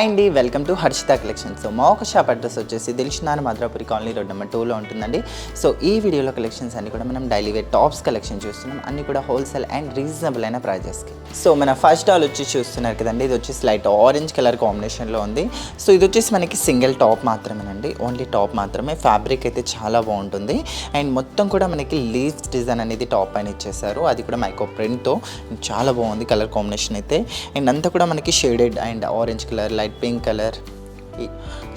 Hi అండి, welcome to Harshitha collection. So మా ఒక షాప్ అడ్రస్ వచ్చేసి Dilsukhnagar Madhurapuri colony road number 2లో ఉంటుందండి. సో ఈ వీడియోలో కలెక్షన్స్ అన్ని కూడా మనం డైలీ వేర్ టాప్స్ కలెక్షన్ చూస్తున్నాం, అన్ని కూడా హోల్సేల్ అండ్ రీజనబుల్ అయిన ప్రైజెస్కి. సో మన ఫస్ట్ డాల్ వచ్చి చూస్తున్నారు కదండి, ఇది వచ్చేసి లైట్ ఆరెంజ్ కలర్ కాంబినేషన్లో ఉంది. సో ఇది వచ్చేసి మనకి సింగిల్ టాప్ మాత్రమేనండి, ఓన్లీ టాప్ మాత్రమే. ఫ్యాబ్రిక్ అయితే చాలా బాగుంటుంది అండ్ మొత్తం కూడా మనకి లీవ్స్ డిజైన్ అనేది టాప్ పైన ఇచ్చేసారు, అది కూడా మైక్రో ప్రింట్తో. చాలా బాగుంది కలర్ కాంబినేషన్ అయితే. అండ్ అంతా కూడా మనకి shaded and orange colour, light pink colour,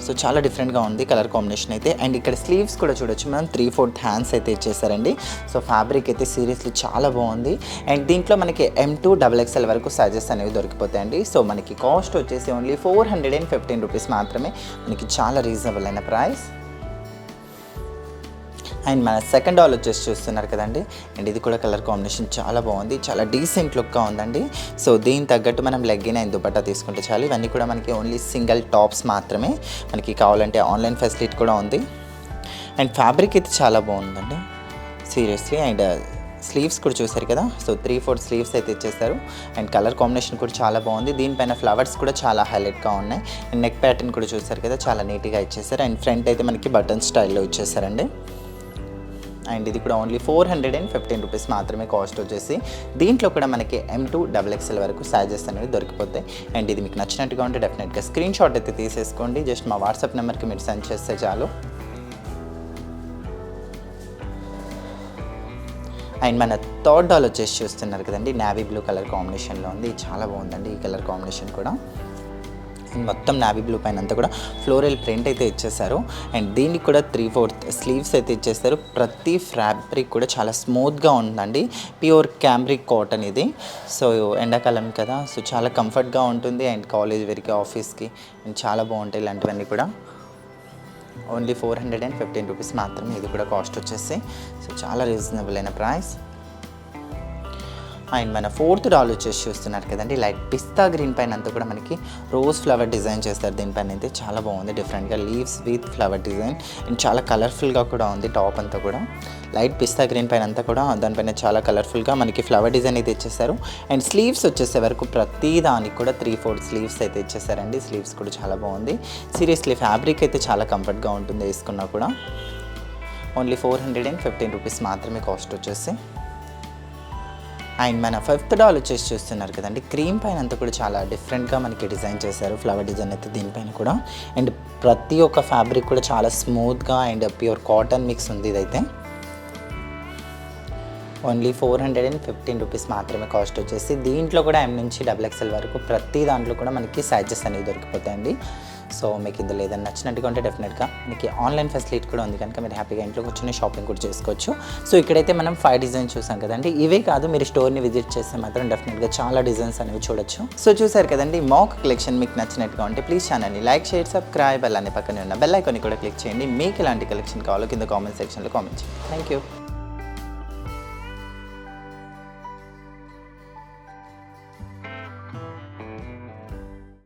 so చాలా డిఫరెంట్గా ఉంది కలర్ కాంబినేషన్ అయితే. అండ్ ఇక్కడ స్లీవ్స్ కూడా చూడొచ్చు మనం, 3/4 హ్యాండ్స్ అయితే ఇచ్చేసారండి. సో ఫ్యాబ్రిక్ అయితే సీరియస్లీ చాలా బాగుంది. అండ్ దీంట్లో మనకి M2 XXL వరకు సైజెస్ అనేవి దొరికిపోతాయండి. సో మనకి కాస్ట్ వచ్చేసి ఓన్లీ 415 రూపీస్ మాత్రమే, మనకి చాలా రీజనబుల్ అయిన ప్రైస్. అండ్ మన సెకండ్ డాల్ వచ్చేసి చూస్తున్నారు కదండి, అండ్ ఇది కూడా కలర్ కాంబినేషన్ చాలా బాగుంది, చాలా డీసెంట్ లుక్గా ఉందండి. సో దీని తగ్గట్టు మనం లెగ్గిన్ అండ్ దుపట్టా తీసుకుంటే చాలు. ఇవన్నీ కూడా మనకి ఓన్లీ సింగిల్ టాప్స్ మాత్రమే, మనకి కావాలంటే ఆన్లైన్ ఫెసిలిటీ కూడా ఉంది. అండ్ ఫ్యాబ్రిక్ అయితే చాలా బాగుందండి సీరియస్లీ. అండ్ స్లీవ్స్ కూడా చూసారు కదా, సో 3/4 స్లీవ్స్ అయితే ఇచ్చేస్తారు. అండ్ కలర్ కాంబినేషన్ కూడా చాలా బాగుంది, దీనిపైన ఫ్లవర్స్ కూడా చాలా హైలైట్గా ఉన్నాయి. అండ్ నెక్ ప్యాటర్న్ కూడా చూసారు కదా, చాలా నీట్గా ఇచ్చేసారు. అండ్ ఫ్రంట్ అయితే మనకి బటన్ స్టైల్లో ఇచ్చేసారండి. అండ్ ఇది కూడా ఓన్లీ 415 రూపీస్ మాత్రమే కాస్ట్ వచ్చేసి. దీంట్లో కూడా మనకి M2 XXL వరకు సైజెస్ అనేవి దొరికిపోతాయి. అండ్ ఇది మీకు నచ్చినట్టుగా ఉంటే డెఫినెట్గా స్క్రీన్ షాట్ అయితే తీసేసుకోండి, జస్ట్ మా వాట్సాప్ నెంబర్కి మీరు సెండ్ చేస్తే చాలు. అండ్ మన థర్డ్ డాల్ వచ్చేసి చూస్తున్నారు కదండి, నావీ బ్లూ కలర్ కాంబినేషన్లో ఉంది, చాలా బాగుందండి ఈ కలర్ కాంబినేషన్ కూడా. మొత్తం నావీ బ్లూ పైన అంతా కూడా ఫ్లోరల్ ప్రింట్ అయితే ఇచ్చేసారు. అండ్ దీనికి కూడా 3/4 స్లీవ్స్ అయితే ఇచ్చేస్తారు. ప్రతి ఫ్యాబ్రిక్ కూడా చాలా స్మూత్గా ఉందండి, ప్యూర్ క్యాంబ్రిక్ కాటన్ ఇది. సో ఎండాకాలం కదా, సో చాలా కంఫర్ట్గా ఉంటుంది. అండ్ కాలేజ్ వేర్కి, ఆఫీస్కి అండ్ చాలా బాగుంటాయి ఇలాంటివన్నీ కూడా. ఓన్లీ 415 రూపీస్ మాత్రమే, ఇది కూడా కాస్ట్ వచ్చేసి. సో చాలా రీజనబుల్ అయిన ప్రైస్. అండ్ మన ఫోర్త్ డాల్ వచ్చేసి చూస్తున్నారు కదండి, లైట్ పిస్తా గ్రీన్ పైన అంతా కూడా మనకి రోజ్ ఫ్లవర్ డిజైన్ చేస్తారు. దీనిపైన అయితే చాలా బాగుంది, డిఫరెంట్గా leaves with flower design. And చాలా కలర్ఫుల్గా కూడా ఉంది టాప్ అంతా కూడా. లైట్ పిస్తా గ్రీన్ పైన అంతా కూడా దానిపైన చాలా కలర్ఫుల్గా మనకి ఫ్లవర్ డిజైన్ అయితే ఇచ్చేస్తారు. అండ్ స్లీవ్స్ వచ్చేసే వరకు ప్రతి దానికి కూడా 3/4 స్లీవ్స్ అయితే ఇచ్చేసారండి. స్లీవ్స్ కూడా చాలా బాగుంది సీరియస్లీ. ఫ్యాబ్రిక్ అయితే చాలా కంఫర్ట్గా ఉంటుంది వేసుకున్నా కూడా. ఓన్లీ 415 రూపీస్ మాత్రమే కాస్ట్ వచ్చేసి. అండ్ మన ఫిఫ్త్ డాల్ వచ్చేసి చూస్తున్నారు కదండి, క్రీమ్ పైన అంతా కూడా చాలా డిఫరెంట్గా మనకి డిజైన్ చేశారు, ఫ్లవర్ డిజైన్ అయితే దీనిపైన కూడా. అండ్ ప్రతి ఒక్క ఫ్యాబ్రిక్ కూడా చాలా స్మూత్గా అండ్ ప్యూర్ కాటన్ మిక్స్ ఉంది ఇదైతే. ఓన్లీ 415 రూపీస్ మాత్రమే కాస్ట్ వచ్చేసి. దీంట్లో కూడా M నుంచి XXL వరకు ప్రతి దాంట్లో కూడా మనకి సైజెస్ అనేవి దొరికిపోతాయండి. సో మీకు ఇందులో ఏదైనా నచ్చినట్టుగా ఉంటే డెఫినెట్గా మీకు ఆన్లైన్ ఫెసిలిటీ కూడా ఉంది కనుక మీరు హ్యాపీగా ఇంట్లో కూర్చొని షాపింగ్ కూడా చేసుకోవచ్చు. సో ఇక్కడైతే మనం 5 డిజైన్స్ చూసాం కదండి, ఇవే కాదు మీరు స్టోర్ని విజిట్ చేస్తే మాత్రం డెఫినెట్గా చాలా డిజైన్స్ అనేవి చూడొచ్చు. సో చూసారు కదండి, మాక్ కలెక్షన్ మీకు నచ్చినట్టుగా ఉంటే ప్లీజ్ ఛానల్ని లైక్, షేర్, సబ్స్క్రైబ్, అలానే పక్కనే ఉన్న బెల్ ఐకాన్ని కూడా క్లిక్ చేయండి. మీకు ఎలాంటి కలెక్షన్ కావాలో కింద కామెంట్ సెక్షన్లో కామెంట్ చేయండి. Thank you.